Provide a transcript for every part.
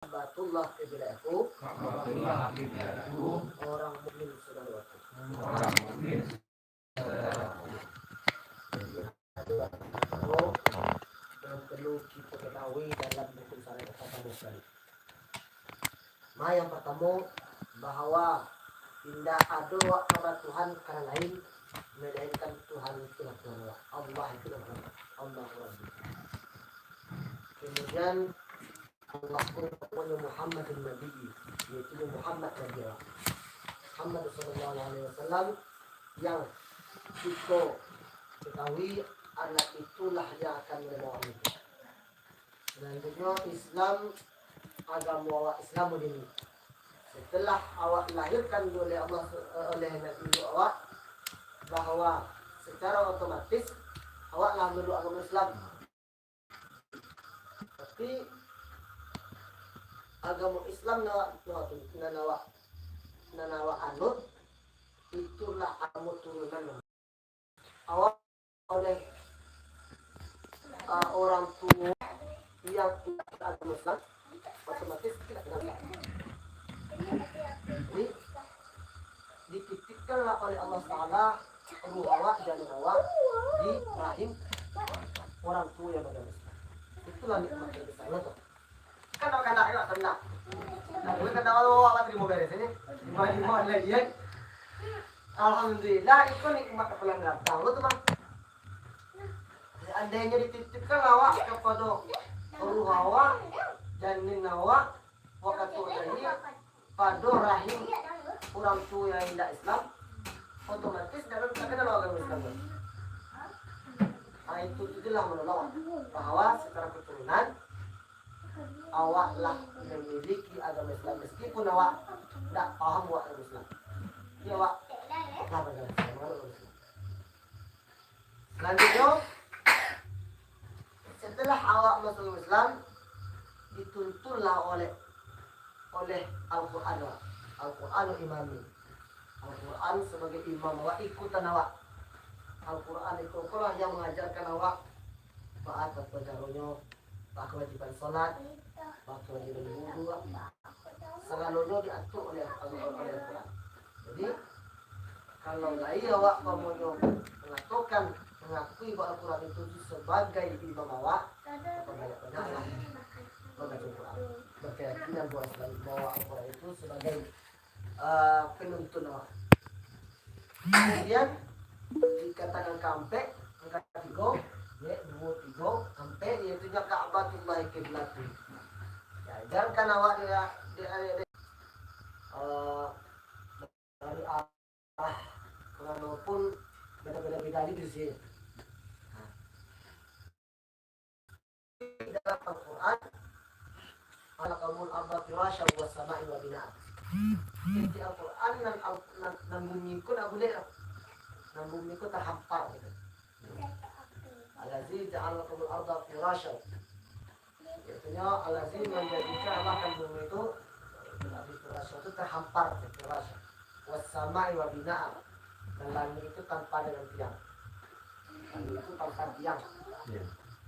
Batullah kiblaku orang mukmin saudaraku. Dan perlu kita ketahui dalam buku syariat pertama sekali. Yang pertama bahwa tidak ada kepada Tuhan karena lain melainkan Tuhan itu adalah Allah itu adalah Allah. Kemudian Allah punya Muhammad Nabi, yaitu Muhammad Nabi Muhammad Sallallahu Alaihi Wasallam yang kita ketahui anak itulah yang akan membawa kita. Selanjutnya Islam agama awak Islam ini. Setelah awak lahirkan oleh Allah oleh Nabi awak bahwa secara otomatis awaklah memeluk agama Islam. Tapi agama Islam nanawa anut itulah agama turunan awak oleh orang tua yang tidak agama Islam otomatis tidak kenal. Jadi dititipkanlah oleh Allah Taala ruh awak dan awak di rahim orang tua yang beragama Islam. Itulah nikmat terbesar itu. Kan orang kena agak kena. Nah, gue kena awak terima beres ini. Lima lagi ya. Alhamdulillah itu nikmat kepulang datang lo tuh bang. Seandainya dititipkan awak kepada ruh awak dan ninawa waktu ini pada rahim orang tua yang tidak Islam otomatis dalam terkenal agama Islam. Nah itu itulah menolong bahwa secara keturunan awaklah memiliki agama Islam meskipun awak tidak paham buat agama Islam. Dia awak lah beragama Islam. Selanjutnya setelah awak masuk Islam dituntunlah oleh Al-Quran. Al-Quran imami. Al-Quran sebagai imam awak ikutan awak. Al-Quran itu Allah yang mengajarkan awak taat kepada tak kewajiban salat, tak kewajiban wudu, segalanya diatur oleh Al-Quran. Jadi kalau lagi awak mau mengakui bahwa Al-Quran itu sebagai imam awak, banyak-banyaklah membaca Al-Quran. Berkeyakinan bahwa Al-Quran itu sebagai penuntun awak. Kemudian dikatakan kampe angkat 3 ya 2 3 kampe yaitu Ka'batullah kiblatu. Ya ajarkan awak dia dari arah maupun beda-beda di sini. Dalam Al-Quran Al-Qamul Arba Firasha wa Sama'i wa Bina'a. Di Al-Quran dan bumi itu tak boleh dan bumi itu terhampar gitu. Al-Aziz Al-Qamul Arba Firasha. Artinya Al-Aziz menjadikan Allah dan bumi itu Firasha itu terhampar Firasha. Wa Sama'i wa Bina'a. Dan langit itu tanpa dengan tiang. Langit itu tanpa tiang.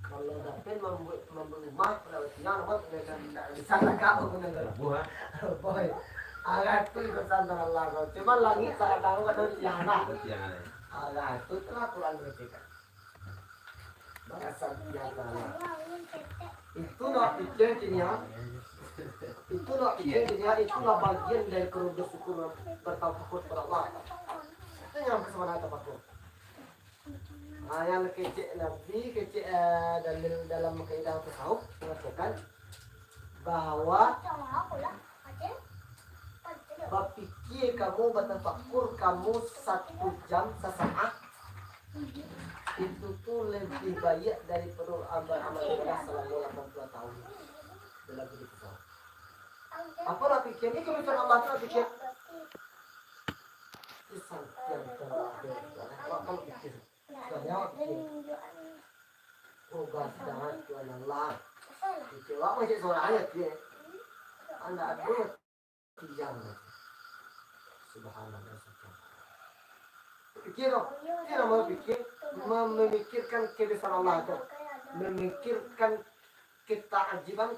Kalau dapat membuat rumah pada tiang apa tidak bisa lengkap mengenai boy agak itu ikut santan Allah cuma langit saya tahu ada tiang lah agak itu telah Quran mereka bahasa biasa itu nak pikir dunia itulah bagian dari bersyukur bertawakkul kepada Allah itu yang kesemangat tawakkul. Yang kecil Nabi dalam kaidah tasawuf mengatakan bahwa berpikir kamu bertafakkur kamu 1 jam sesaat itu tuh lebih baik daripada amal ibadah selama 80 tahun dalam hidup tasawuf. Apa lah pikir ini kebetulan Allah tu pikir kisah yang terakhir kalau pikir Obat dahat Tuhan Allah. Kecewa macam seorang ayat dia. Anda ada tiang. Subhanallah. Pikir dong. Dia mau pikir, memikirkan kebesaran Allah itu, memikirkan ketajiban,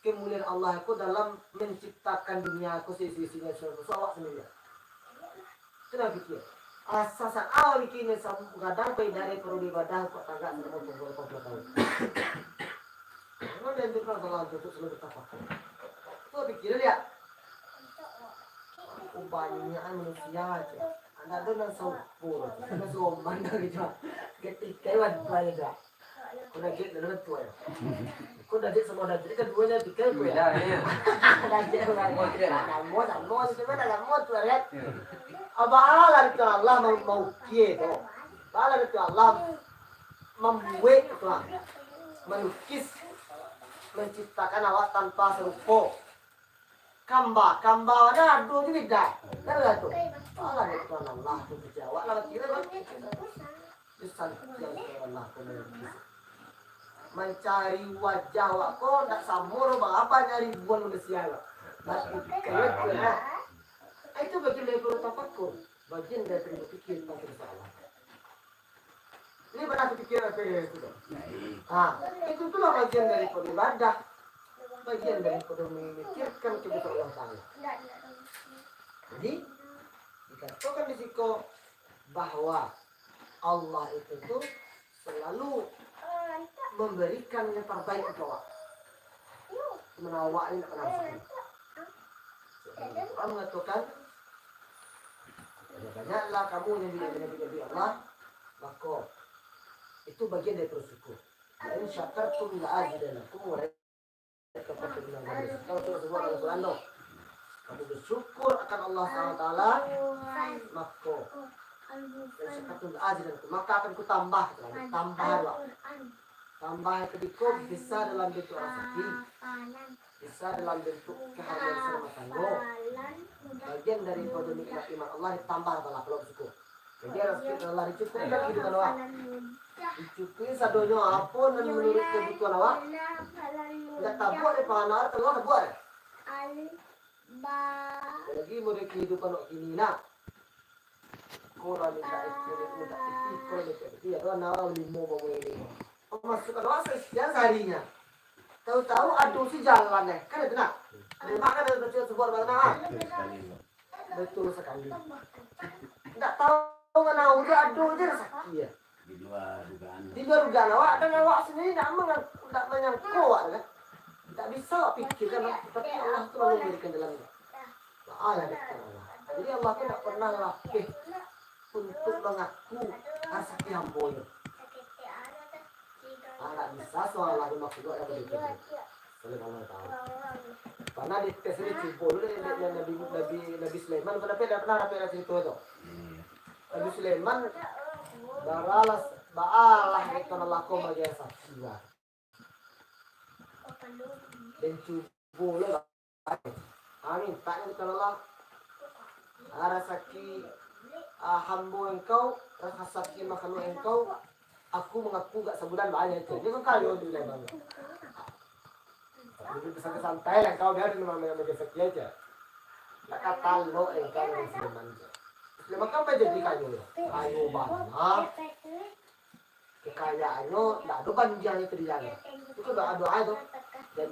kemuliaan Allah aku dalam menciptakan dunia aku sisi-sisinya awak sendiri. Kenapa pikir? Asasan awal bikinnya kadang dari perlu ibadah kok tagak sama untuk tahu. Mana yang kita salah untuk seluruh tafakur. Tuh pikir lihat. Kebanyakan manusia aja. Anda tuh nang sopur, nang soman gitu. Ketika iwan aja. Kau dajik dalam tu ya. Kau dajik semua dajik keduanya tiga tu ya. Dajik orang mau itu mana dalam mau tu ya. Abalah itu Allah mau kie tu. Abalah itu Allah membuat tu, melukis, menciptakan awak tanpa serupa. Kamba ada dua juga dah. Dah tu. Allah itu Allah tu berjawab. Lalu kira kan? Justru yang Allah tu melukis. Mencari wajah awak kau tak samur apa nyari buan manusia awak. Kaya tu lah. Itu bagian dari tafakur, bagian dari berpikir tentang Allah. Ini pernah berpikir apa itu? Itu itulah bagian dari beribadah, bagian dari memikirkan kebesaran Allah Taala. Jadi dikatakan di situ bahwa Allah itu tuh selalu memberikan yang terbaik untuk awak. Menawak ini tak pernah sakit. Quran mengatakan banyaklah kamu yang jadi Allah, maka itu bagian dari bersyukur. Dan syakartum la'azidannakum wa kalau semua dalam Quran kamu bersyukur akan Allah SWT, maka syakartum la'azidannakum, maka akan ku tambah, tambah kedua bisa dalam bentuk rezeki, bisa dalam bentuk kehadiran selama tangguh. Bagian dari pada nikmat iman Allah ditambah adalah kalau bersyukur. Jadi rezeki Allah dicukupkan kehidupan awak. Dicukupi sadonya apa dan menurut kebutuhan awak. Tidak tabur di panganar keluar tabur. Lagi menurut kehidupan awak ini nak. Kurang itu ya nalar limo bawa ini. Masukkan awak sekian seharinya. Tahu-tahu aduh si jalan deh, kan itu nak. Makan dari kecil sebuah mana? Betul sekali. Tidak tahu mana udah aduh aja sakit ya. Di luar dugaan awak dan awak sendiri tidak menyangkau awak kan. Tidak bisa pikirkan, tapi Allah itu lalu memberikan dalamnya. Allah dekat Allah. Jadi Allah tidak pernah lapih untuk mengaku rasa hambanya. Tidak bisa soal lagu makhluk yang begitu. Oleh Allah Taala. Karena di tes ini cipu dulu Nabi Sulaiman pernah cerita itu. Nabi Sulaiman ba'alah itu nalaku bagi saksi. Dan cipu dulu. Amin. Tanya itu nalak. Rasaki hamba engkau, rasa sakit makhluk engkau. Aku mengaku gak sebulan banyak itu. Dia kan kayu di Sulaiman. Jadi pesan santai lah kau biar cuma mengambil sakit aja. Tak kata lo engkau dari Sulaiman. Sulaiman kan jadi kayu banyak. Kekayaannya tak ada panjang itu di jalan. Itu doa itu. Dan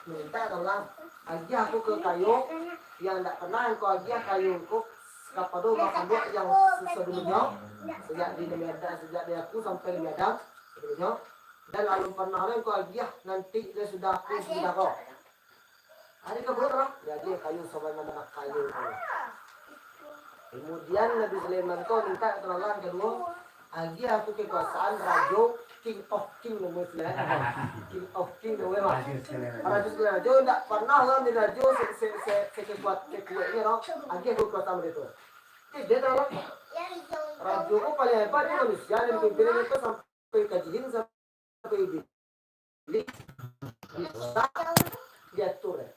minta tolong aja aku ke kayu yang tak pernah engkau aja kayu engkau kepada makhluk yang sebelumnya sejak di Medan, sejak dari aku sampai di Medan sebelumnya. Dan lalu pernah engkau aja nanti dia sudah aku sudah kau. Hari keberapa lah? Jadi kayu sampai mana kayu kau. Kemudian Nabi Sulaiman kau minta tolongan kedua. Lagi aku kekuasaan raja King of King nomor 9. King of King nomor apa? Raja Sulaiman. Jo tidak pernah orang di raja sekekuat ini loh. Lagi aku kekuasaan itu. Dia tolong. Raja ku paling hebat dia manusia yang pimpinan itu sampai kajian sampai ini. Bisa diatur ya.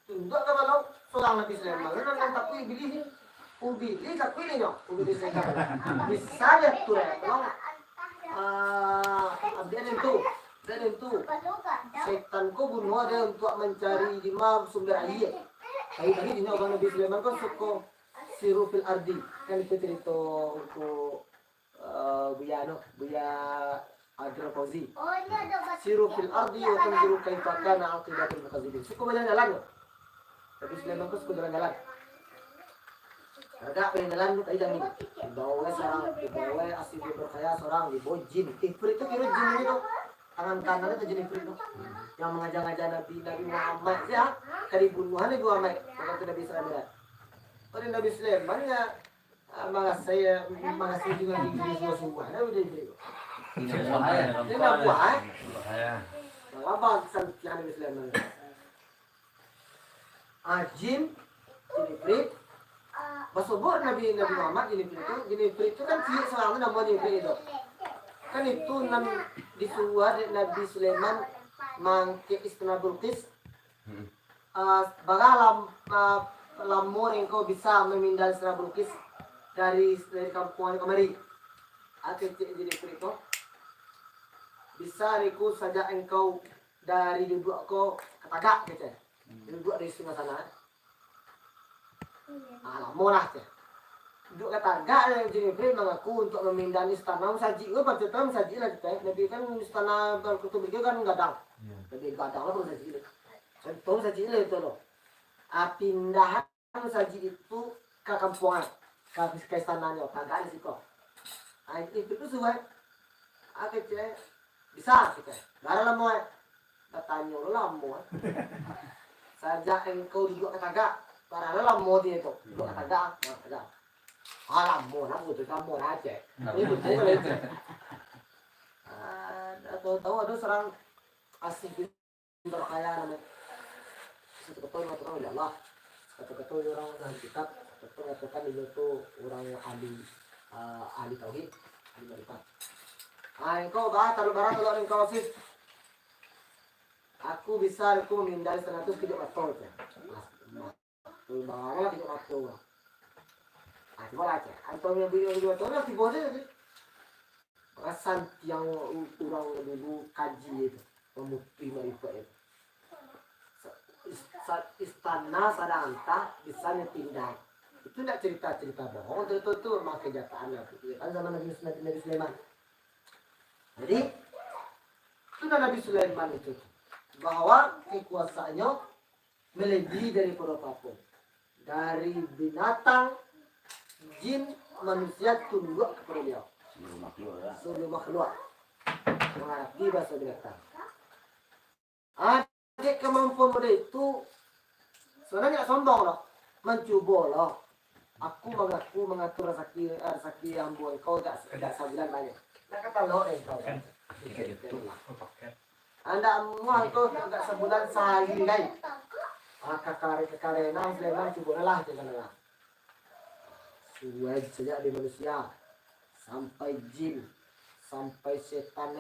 Tunduk ke malau seorang Nabi Sulaiman. Lalu tak pilih pilih. Ubi tak pilih nyok. Ubi Sulaiman. Bisa diatur ya. Tolong. Dan itu setan ku bunuh ada untuk mencari lima sumber air. Tadi ini orang Nabi Sulaiman kan suka sirufil ardi kan itu cerita untuk buya Adra Fauzi. Siru fil ardi wa tanzuru kaifa kana aqibatul mukadzibin. Suku jalan-jalan. Nabi Sulaiman itu suku jalan-jalan. Ada jalan itu tadi dibawa seorang, dibawa asli berkaya seorang, dibawa jin. Ifrit itu kira jin itu. Tangan kanan itu jin ifrit itu. Yang mengajar-ngajar Nabi Muhammad ya. Dari bunuhan Nabi Muhammad. Waktu Nabi Sulaiman. Pada Nabi Sulaiman ya mengasih juga di semua. Nah udah itu. Ini nggak buah. Apa yang Nabi Sulaiman? Jin ifrit. Basubur Nabi Muhammad jin ifrit itu kan sihir seorang nama jin ifrit itu. Kan itu disuruh Nabi Sulaiman mangke istana Bilqis. Bagaimana lamur engkau bisa memindah istana Bilqis dari kampungan kemari. Akhirnya jin ifrit itu bisa riku saja engkau dari duduk kau ketagak gitu. Duduk di singgah sana. Lah ya. Duduk ketagak yang jin ifrit mengaku untuk memindah istana saji. Baca tam saji lah kita. Nabi kan istana berkutub itu kan gadang. Nabi gadang lah saji. Contoh saji itu loh. Pindahan saji itu ke kampungan, ke istananya, kagak di situ. Itu sesuai. Akhirnya bisa kita. Gara lama. Bertanya lama. Saja engkau duduk ketagak. Para lama dia itu. Duduk ketagak. Lama nak butuh kamu aja. Ini betul kan itu. Tahu ada seorang asing berkaya namanya. Betul mengatakan oleh Allah. Betul orang ahli kitab. Betul mengatakan dia itu orang yang ahli tauhid, ahli beriman. Engkau taruh barang kalau engkau sih. Aku bisa memindai 100 kilo betul ya. Bawah kilo betul. Coba aja. Antum yang beli betul nanti boleh sih. Rasan yang orang dulu kaji itu, pemutih mereka itu. Istana Sadanta bisa pindah. Itu tidak cerita-cerita bohong. Itu maka kenyataannya. Kan zaman Nabi Sulaiman. Jadi itu Nabi Sulaiman itu bahwa kekuasaannya melebihi daripada apapun. Dari binatang, jin, manusia tunduk kepada dia. Seluruh makhluk menghadapi bahasa binatang. Adik kemampuan muda itu sebenarnya tidak sombong loh, mencoba loh. Aku mengatur rezeki yang buat kau tidak sebulan banyak. Nak kata loh kau. Anda mau kau tidak sebulan sehari lagi. Kekare nang Sulaiman coba lah jangan lah. Suai sejak di manusia sampai jin, sampai setan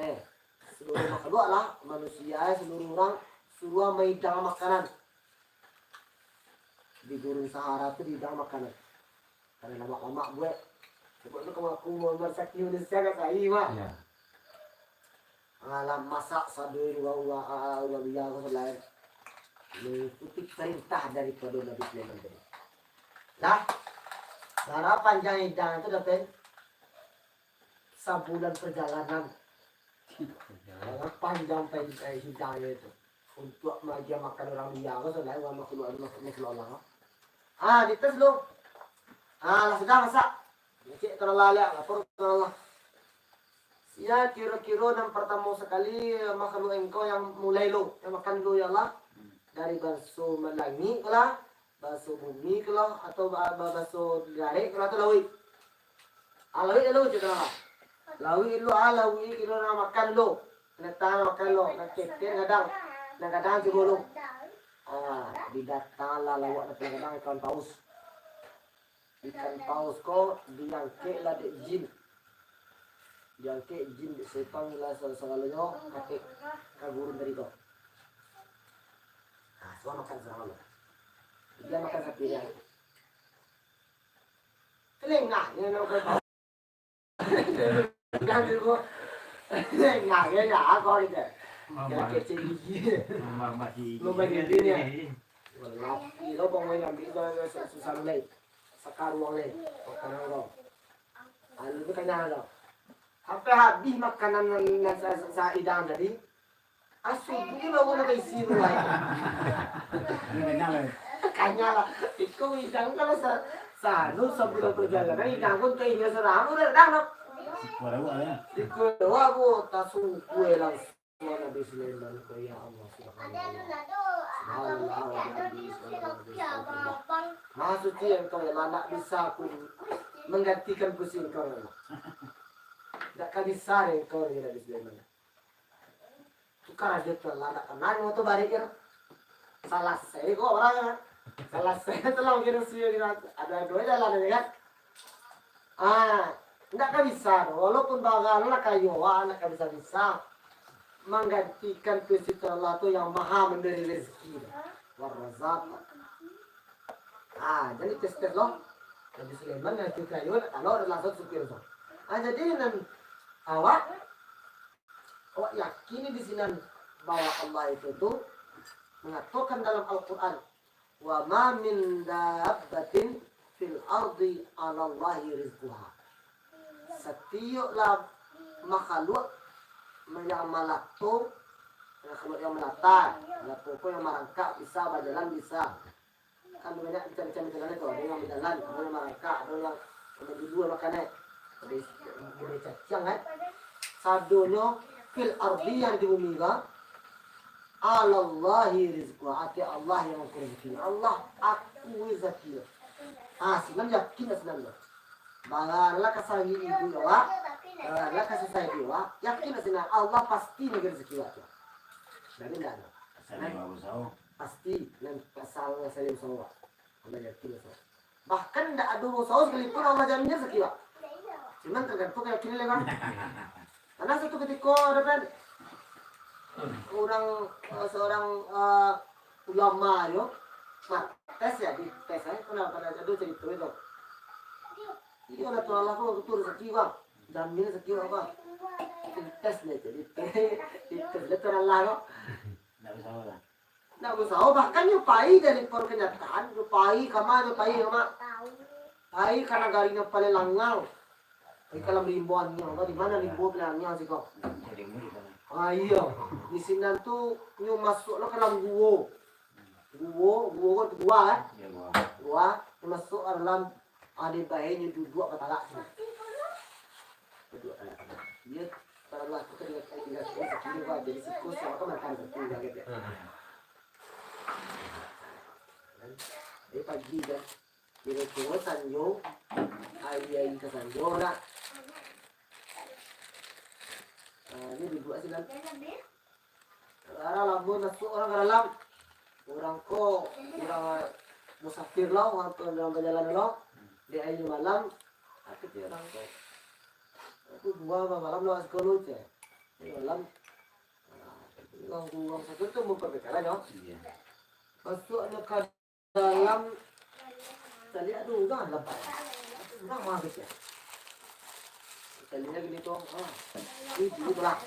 seluruh makhluk lah manusia seluruh orang. Suruh meidang makanan di gurun Sahara itu dihidang makanan karena lama-lama gue sebab itu kalau aku mau masak Indonesia kan saya mah alam masak sambil dia aku selain mengikuti perintah daripada Nabi Sulaiman tadi. Nah, cara panjang hidang itu dapat sebulan perjalanan. Panjang hidangnya itu. Untuk dia makan orang dia kan selain orang makhluk Allah. Dites lu. Sedang masak. Cik terlalak, lapor ke Allah. Ya kira-kira yang pertama sekali makhluk engkau yang mulai lu, yang makan lu ya Allah. Dari bakso melangi kelah, bakso bumi kelah, atau bakso garik kelah atau lawi. Lawi lu cik terlalak. Lawi kira makan lu. Netang makan lu, nak kekir kadang. Kadang-kadang digulung. Didatanglah lawak na kadang ikan paus. Ikan paus ko diangke lah dek jin. Diangke jin dek setan lah selalunya kakek kagurun dari ko. Semua makan sama lo. Dia makan sapi dia. Kelengah ni nak kau. Jangan juga. Kelengah ni nak kau itu. Kira kecil gigi, lomba gigi ni. Laki lo bang main ambil susah mulai, sakar uang leh, makan orang. Lalu tu kena lo. Sampai habis makanan sa idang tadi. Asyik ini bawa nak isi mulai. Kanya lah. Ikaw idang kalau sa sebelum perjalanan idang pun kayaknya serang udah dah. Ikut aku tasung kue langsung Nabi Sulaiman ke ya Allah Maha suci engkau ya mana bisa aku menggantikan pusing engkau ya Allah. Tak akan bisa engkau ya Nabi Sulaiman. Tukar aja tuh lana kenal mau tuh balik ya. Salah saya kok orang salah saya tuh lang kira sih ada dua jalan ya kan. Tidak kan bisa, walaupun bagaimana kayu, anak kan bisa menggantikan Gusti Allah itu yang maha memberi rezeki. Warazak. Jadi tes loh. Nabi Sulaiman yang kayu, kalau langsung supir tuh. Jadi awak yakini di sini bahwa Allah itu tuh mengatakan dalam Al-Quran, wa ma min dabbatin fil ardi 'ala Allahi rizquha. Setiaplah makhluk yang melatu, makhluk yang melata, pokok yang merangkak bisa berjalan bisa. Kan banyak bicara-bicara itu, ada yang berjalan, ada yang merangkak, ada yang bagi dua makannya. Ada cacing kan? Sadonya fil ardi yang di bumi kan? Allahi rizqu, hati Allah yang mengkurniakan. Allah aku rezeki. Senang yakin senang. Bagaimana kasih ibu doa, bagaimana kasih saya doa, yakin senang Allah pasti negeri rezeki waktu. Jadi tidak ada. Pasti dan pasal saya usaha. Allah yakin usaha. Bahkan tidak ada usaha sekalipun Allah jamin rezeki waktu. Cuman tergantung yakin lagi. Karena satu ketika ada seorang ulama yo, tes ya di tes saya pernah ada cerita itu. Jadi orang tua Allah kok betul rezeki bang, jamin rezeki bang. Tes nih jadi tes letter Allah kok. Nggak usah bahkan nyupai dari kenyataan, nyupai kama, pai karena garingnya paling langang. Di dalam rimbuannya, di mana rimbu pelangnya sih kok? Iya, di sini tuh nyu masuk lo ke dalam gua kan gua kan? Gua masuk dalam ada bayinya duduk ke talak sini. Dia kalau lah kita tidak sekali gua jadi sikus sama kan makan betul gitu ya. Jadi pagi kan, dia keluar sanjo, ayah ke sanjo nak. Ini duduk aja kan. Karena lamun masuk orang ke dalam, orang musafir lah, orang dalam perjalanan lah. Di akhir malam, aku dia orang kok. Aku dua malam lah sekolah je. Malam, orang satu tu memperbekalan ya. Masuk ke dalam, tadi aduh dah lepas. Dah mabuk ya. Talinya gini tuh, ini dulu lah.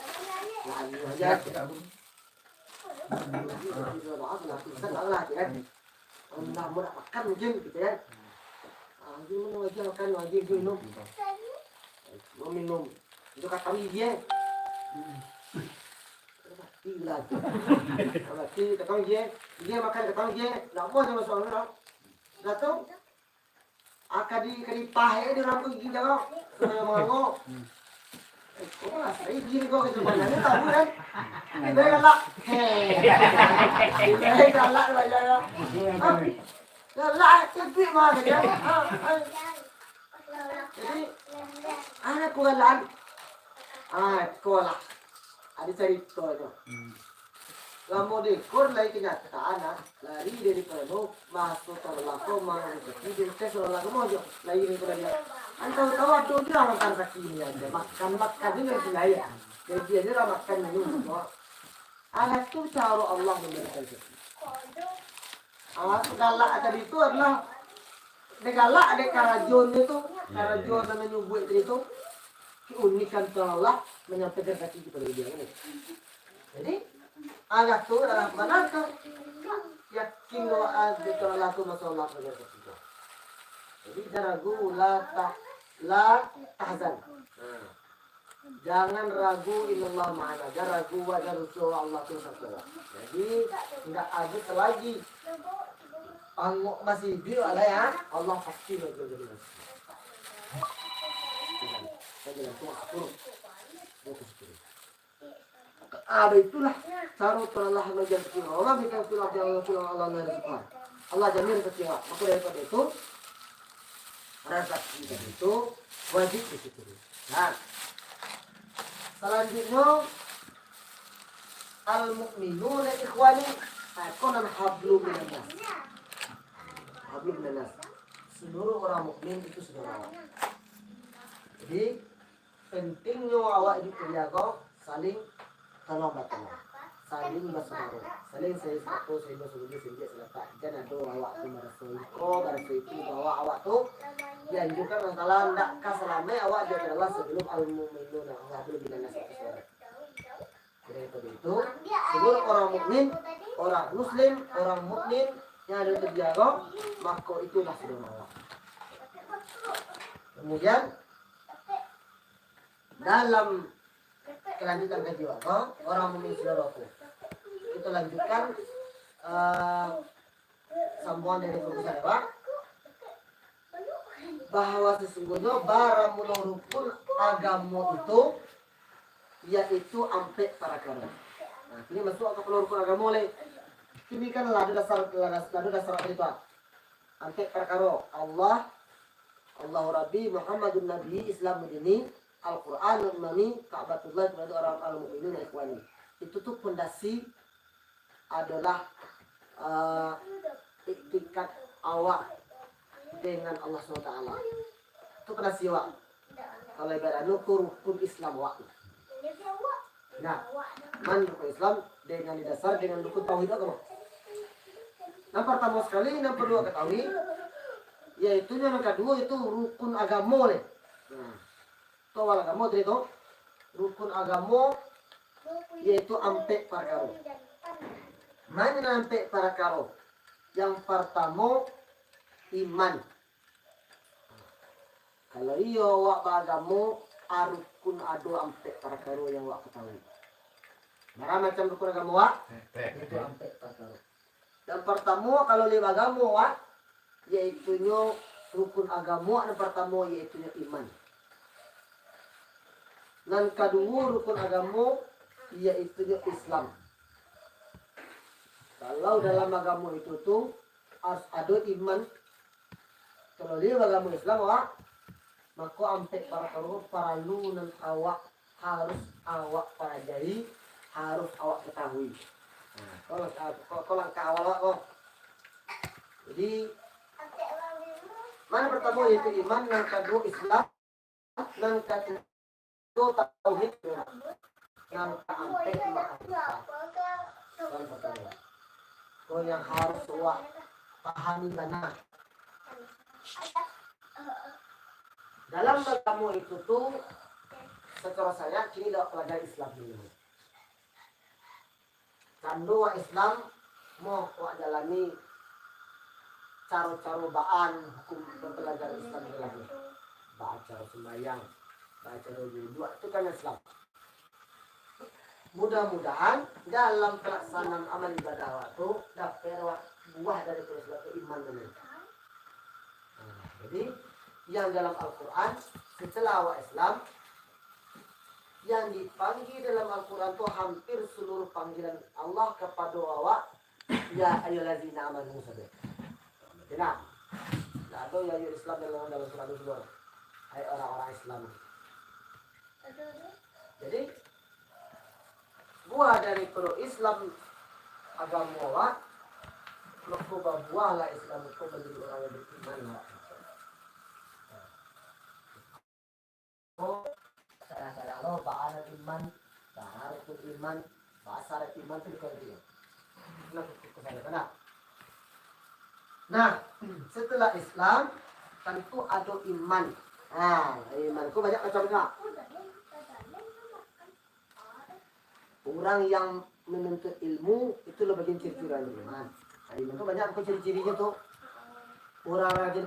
Lagi aja. Nah, mau makan mungkin gitu ya. Anjing mau aja makan lagi minum. Mau minum. Itu kata dia. Mati lagi. Mati kata dia makan kata dia. Enggak mau sama soalnya. Enggak tahu. Kadi pahe di orang gigi jangan. Mengango. Oh, saya gini kok ke mana ni tahu kan? Kita galak. Kita galak aja ya. Galak tapi mana dia? Jadi anak ku galak. Sekolah. Ada cerita tu. Lamu dekor lagi kenyataan, lari dari penuh masuk terlaku masuk di tes terlaku mojo lagi dari penuh. Antau tahu ada dia makan kaki ini aja, makan ini nggak ya. Jadi dia makan ini semua. Alat tu cara Allah memberikan rezeki. Galak tadi itu adalah galak ada karajon itu, karajon namanya buat itu keunikan Allah menyampaikan rezeki kepada dia. Jadi Allah tu adalah mana tu yakin doa itu Allah tu masalah rezeki. Jadi jangan ragu la tahzan. Jangan ragu illallah ma'ana. Jangan ragu wajah Rasulullah Allah itu satu. Jadi tidak ada lagi. Angok masih biru ada ya. Allah pasti bagi jelas. Ada itulah cara Allah mengajar kita. Allah berikan surat yang Allah menerima. Allah jamin kecewa. Maka daripada itu rasa kita itu wajib disyukuri. Nah, selanjutnya al-mu'minuna ikhwani akonan hablum minan. Hablum minan. Seluruh orang mukmin itu saudara. Jadi pentingnya awak dijaga saling tolong batang, saling bersaudara, saling saya satu saya bersaudara sendiri selepas. Jangan ada awak tu merasa itu bahwa awak tu dianjurkan masalah tidak kasalame awak dia adalah sebelum al-mu'minuna hablum minan saudara. Jadi itu seluruh orang mukmin, orang muslim, orang mukmin yang ada terjaga maka itulah saudara awak. Kemudian dalam kelanjutan kaji orang mukmin saudaraku kita lanjutkan sambungan dari perusahaan Pak bahwa sesungguhnya barang rukun agama itu yaitu ampe para karo. Nah ini masuk ke rukun agama oleh ini kan ladu dasar itu ampe para karo Allah Allahu Rabbi Muhammadun Nabi Islam ini Al-Quran Al-Mani Ka'batullah kepada orang al-mu'minin ikhwani. Itu tuh fondasi adalah iktikat awak dengan Allah SWT. Itu fondasi awak. Kalau ibarat rukun Islam awak. Nah, man rukun Islam dengan didasar dengan rukun tauhid agama. Yang pertama sekali yang perlu ketahui yaitu yang kedua itu rukun agama nih. Nah, awal agama itu rukun agama yaitu ampe parakaro. Mana ampe parakaro? Yang pertama iman. Kalau iyo wak agama rukun ado ampe parakaro yang wak ketahui. Mana macam rukun agama wak? Itu ampe parakaro. Yang pertama kalau lima agama wak yaitu rukun agama yang pertama yaitu iman. Dan kedua rukun agama yaitu Islam. Kalau dalam agama itu tuh harus ada iman. Kalau dia agama Islam maka ampe para karu paralu dan awak harus awak pelajari, harus awak ketahui. Nah, kalau ke awal kok. Jadi mana pertama yaitu iman, yang kedua Islam, dan ketiga tauhid yang keempat makrifat. Kau yang harus awak pahami benar. Dalam agama itu tuh secara saya kini dah pelajar Islam dulu. Kandu Islam mau awak jalani cara-cara baan hukum belajar Islam lagi. Baca sembahyang, baca wudhu itu kan Islam. Mudah-mudahan dalam pelaksanaan amal ibadah waktu dapat buah dari Islam itu iman ini. Jadi yang dalam Al-Quran setelah awak Islam yang dipanggil dalam Al-Quran itu hampir seluruh panggilan Allah kepada awak ya ayyuhallazina amanu saja. Tidak ada ya Islam dalam surat itu. Hai orang-orang Islam. Jadi buah dari pro Islam agama wa maka buahlah Islam itu menjadi orang yang beriman. Kadang-kadang lo bahasa iman, bahasa iman, bahasa iman itu dikerti. Nah, setelah Islam tentu ada iman. Nah, iman itu banyak macamnya. Orang yang menuntut ilmu itu lo bagian ciri-ciri iman. Nah, iman itu banyak ciri-cirinya tuh. Orang rajin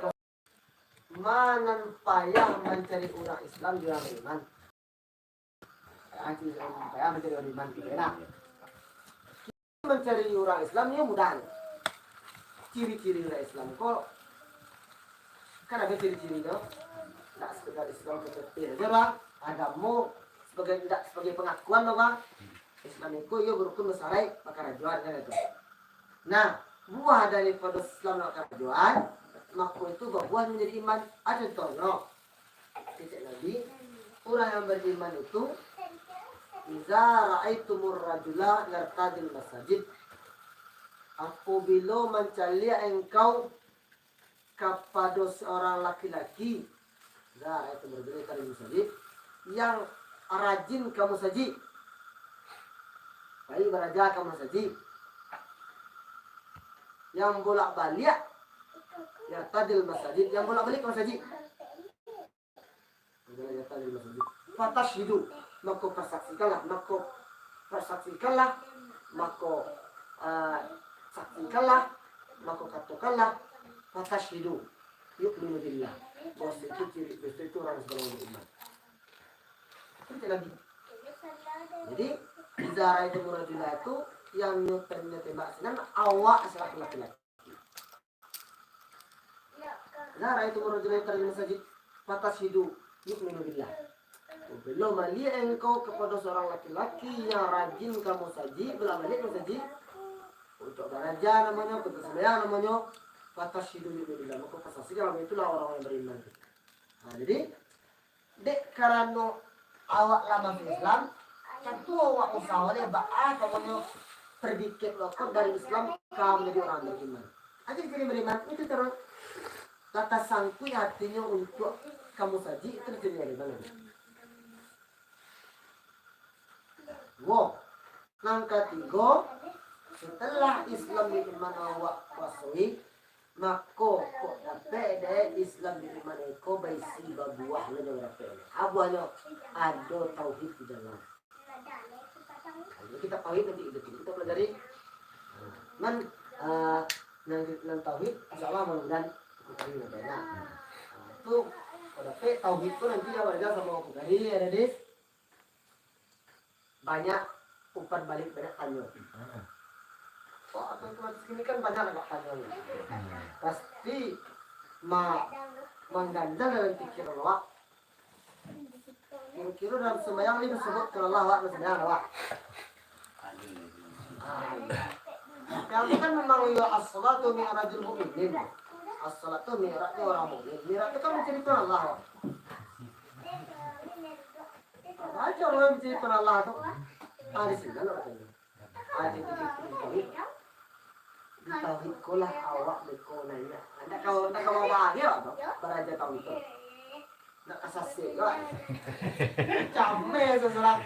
mana payah mencari orang Islam juga iman. supaya mencari orang iman kita enak. Mencari orang Islam ini mudah. Ciri-ciri orang Islam kok kan ada ciri-cirinya. Tak sekedar Islam ketetir aja bang. Agama sebagai pengakuan loh bang. Islam itu ya berukun besarai maka rajuan kan itu. Nah buah daripada Islam maka rajuan maka itu buah menjadi iman. Ada contoh. Tidak lagi orang yang beriman itu iza ra'aitumur rajula yartadil masajid apabila mencari engkau kepada seorang laki-laki iza ra'aitumur rajula yartadil masajid yang rajin kamu saji baik beraja kamu saji yang bolak-balik yartadil masajid yang bolak-balik kamu saji fatashhidu maka persaksikanlah maka katakanlah fatashhidu yu'minu billah bahwa itu ciri itu orang sebelum beriman itu lagi jadi izara itu muradilah itu yang nyuternya tembak sinan awak selaku laki-laki izara itu muradilah terjadi masjid fatashhidu yu'minu billah. Belum mali engkau kepada seorang laki-laki yang rajin kamu saji, belak-balik kamu saji untuk daraja namanya, untuk sembahyang namanya, fatashhidu yu'minu billah. Maka pastikan kalau itulah orang yang beriman. Nah, jadi dek karena awak lama di Islam, tentu awak usahanya ba'a kamu terdiket lokot dari Islam kamu menjadi orang beriman. Aja jadi beriman itu terus kata sangkui hatinya untuk kamu saji itu terjadi dari mana? Wow, langkah 3 setelah Islam di mana awak kuasai, maka kok dapat dari Islam di mana kau baisi buah le berapa? Abuahnya ada tauhid di dalam. Jadi kita tauhid nanti kita pelajari. Nan tauhid insyaallah mudah-mudahan kita ini itu pada tauhid itu nanti ya warga sama aku tadi ada di banyak umpan balik banyak tanya. Oh atau otomatis ini kan banyak agak tanya. Pasti mengganjal dalam pikiran awak. Kira-kira dalam sembahyang ini disebut kalau Allah awak bersembahyang awak. Yang kan memang ya as-salatu mi'rajul mu'minin. As-salatu mi'rajnya orang mukmin. Mi'raj itu kan menceritakan Allah. Aja orang yang menceritakan Allah itu ada sih kan katanya. Ada di tauhid kolah awak bekonanya. Anda kalau bahagia atau beraja tauhid itu. Nak kasasi kan. Camai seseorang.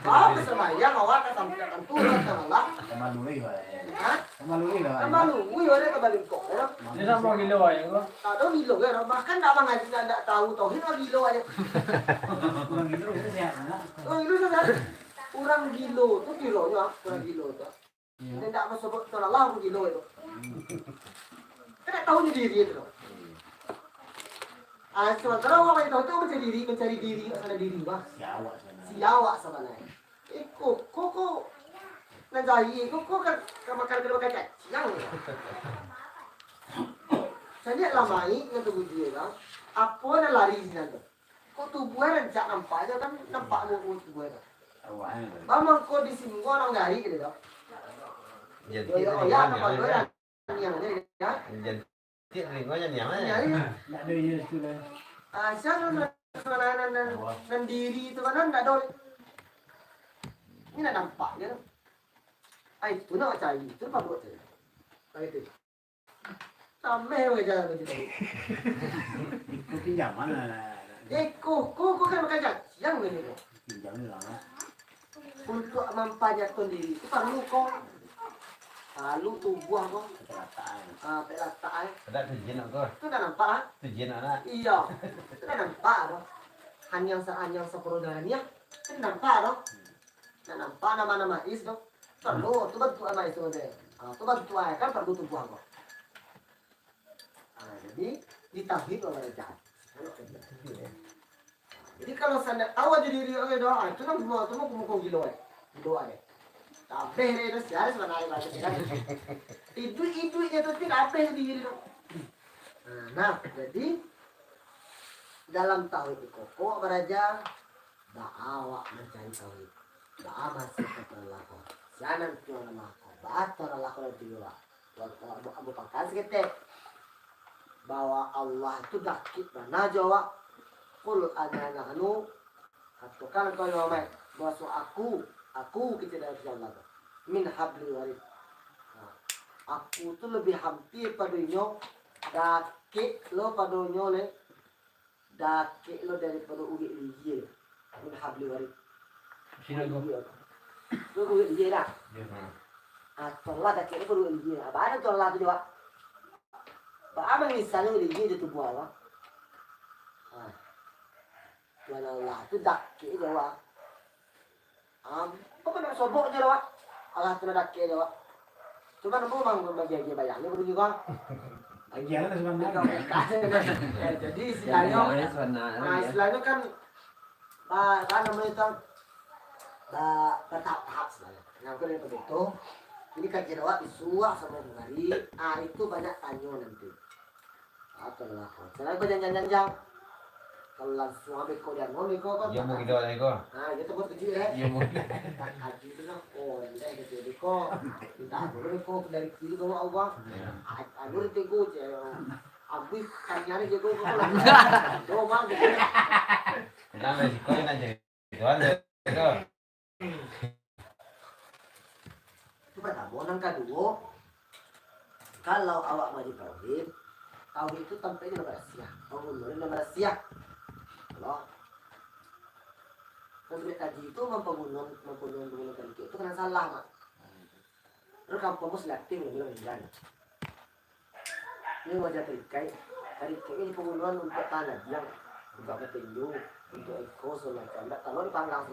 Bapak sembahyang awak sampai turun ke Allah. Kemalui lah. Hah? Kemalui lah. Kemalui ada kebalik kok. Ini sama gilo aja kok. Ada gilo kan, bahkan tak mengaji tak tahu tauhid ada gilo aja. Orang gitu itu sehat. Oh itu kan. Orang gilo tu gilonya, orang gilo tu. Dia tak mau sebut Allah pun gilo itu. Kita tahu diri itu. Sementara orang itu mencari diri, ada diri bah. Siawak sebenarnya. Kok nanti kok kan makan kedua kacang. Yang saya lama ini yang tubuh dia kan. Apa nak lari di sana? Kok tubuhnya rencak nampak aja kan nampak mau tubuhnya. Bang kok di sini orang lari gitu kan. Oh ya apa orang yang ada ya? Tiap lingkungan yang mana? Tak ada ya sudah. Siapa nan diri itu kan tidak ada. Ini nak nampak je. Itu nak cari itu apa buat je? Kayak itu. Sampai aja begitu. Kau pinjam mana? Kok kan makan yang ini. Pinjam ni lah. Untuk mempajatkan diri itu perlu kok. Lalu tubuh kok. Pelataan. Ada tujuan aku. Itu dah nampak ah? Tujuan anak. Iya. Itu dah nampak ah. Hanyang seperodanya. Itu nampak ah. Nah nampak nama-nama is dong. Perlu tu bantu ama itu deh. Tu bantu kan perlu tubuh kok. Jadi ditahid oleh jahat. Jadi kalau saya tahu aja diri orang doa, itu kan semua itu mau kumukung gilo ya, doa ya. Tapi itu sejarah sebenarnya baca tidak. Itu tidak apa sendiri dong. Nah, jadi dalam tauhid itu kok beraja bawa mencari tauhid, bawa masih terlaku. Jangan tuan laku, batal laku lagi dua. Waktu Abu Bakar kita bahwa Allah itu dakit mana jawab. Kul ada nahnu katakan kau nama bahwa aku kita dari Allah min habli warid. Aku tu lebih hampir padanya dakik lo padanya le dakik lo daripada ugi liye min habli warid. Sino ko? Lo ugi liye dah. Atau lah dakik lo ugi liye. Apa ada tu Allah tu jawab. Apa misalnya liye itu buat apa? Tuan Allah tu dakik jawab. Apa nak sobok je jawab. Allah tu dakik jawab. Cuma nampu bang bagi bayar ni pergi kan. Ajaran sebenarnya. Jadi istilahnya, istilahnya kan, apa namanya itu, bertahap sebenarnya. Nah, kalau begitu, ini kan jawab disuak sama hari, itu banyak tanya nanti. Atau lah, saya jangan. Kalau langsung ambil kau dia mau kan? Dia mau gitu lagi kok. Nah, itu buat kecil ya. Dia mau. Kaji itu lah. Oh, tidak gitu kok. Tidak boleh kok dari kiri kau Allah. Aku itu kau je. Aku kanyari je kau kau lah. Kau bang gitu. Kenapa sih kau yang jadi tuan deh? Coba tak bonang kedua. Kalau awak maju tauhid itu tampaknya berasiah. Bangun berasiah. Kalau Pemilik kaji itu membangun tadi itu kena salah mak. Terus kamu selektif bilang jangan. Ini wajah terikai ini pembunuhan untuk tanah yang juga petinju untuk ekos semacam. Kalau dipanggang